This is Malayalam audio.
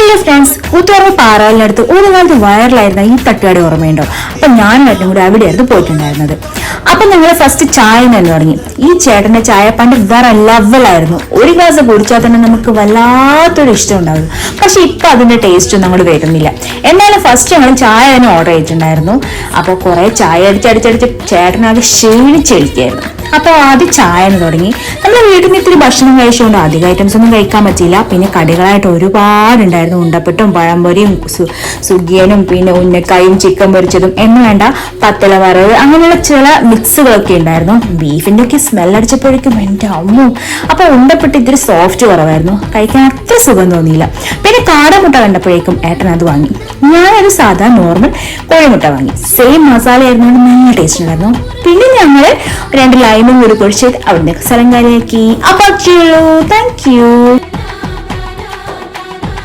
ഹലോ ഫ്രണ്ട്സ്, കൂത്തുപറമ്പ് പാറാലിനടുത്ത് ഒരു കാലത്ത് വൈറലായിരുന്ന ഈ തട്ടുകട ഓർമ്മയുണ്ടോ? അപ്പൊ ഞാനും ഏട്ടനും കൂടി അവിടെയായിരുന്നു പോയിട്ടുണ്ടായിരുന്നത്. അപ്പൊ ഞങ്ങൾ ഫസ്റ്റ് ചായ തന്നെ തുടങ്ങി. ഈ ചേട്ടന്റെ ചായ പണ്ട് വേറെ ലെവലായിരുന്നു. ഒരു ഗ്ലാസ് കുടിച്ചാൽ തന്നെ നമുക്ക് വല്ലാത്തൊരു ഇഷ്ടം ഉണ്ടാവും. പക്ഷെ ഇപ്പൊ അതിന്റെ ടേസ്റ്റ് ഒന്നും അങ്ങോട്ട് വരുന്നില്ല. എന്നാലും ഫസ്റ്റ് ഞങ്ങൾ ചായ തന്നെ ഓർഡർ ചെയ്തിട്ടുണ്ടായിരുന്നു. അപ്പോൾ കുറെ ചായ അടിച്ചടിച്ചടിച്ച് ചേട്ടനാകെ ക്ഷീണിച്ചിരിക്കുകയായിരുന്നു. അപ്പോൾ ആദ്യം ചായ തുടങ്ങി. നമ്മൾ വീട്ടിൽ നിന്ന് ഇത്തിരി ഭക്ഷണം കഴിച്ചുകൊണ്ട് അധികം ഐറ്റംസ് ഒന്നും കഴിക്കാൻ പറ്റില്ല. പിന്നെ കടികളായിട്ട് ഒരുപാടുണ്ടായിരുന്നു. ഉണ്ടപ്പട്ടും പഴംപൊരിയും സുഗിയനും പിന്നെ ഉന്നക്കായും ചിക്കൻ പൊരിച്ചതും എന്ന് വേണ്ട പത്തല വറവ് അങ്ങനെയുള്ള ചില മിക്സുകളൊക്കെ ഉണ്ടായിരുന്നു. ബീഫിന്റെ ഒക്കെ സ്മെൽ അടിച്ചപ്പോഴേക്കും എൻ്റെ അമ്മു. അപ്പൊ ഉണ്ടപ്പെട്ട് ഇത്തിരി സോഫ്റ്റ് കുറവായിരുന്നു, കഴിക്കാൻ അത്ര സുഖം തോന്നിയില്ല. പിന്നെ കാടമുട്ട കണ്ടപ്പോഴേക്കും ഏട്ടൻ അത് വാങ്ങി. ഞാനൊരു സാധാ നോർമൽ കോഴിമുട്ട വാങ്ങി. സെയിം മസാല ആയിരുന്നുകൊണ്ട് നല്ല ടേസ്റ്റ് ഉണ്ടായിരുന്നു. പിന്നെ ഞങ്ങള് 2 ലൈമും കൂടി പൊടിച്ചിട്ട് അവിടുന്ന് സ്ഥലം കാര്യമാക്കി. അപ്പൊ താങ്ക് യു.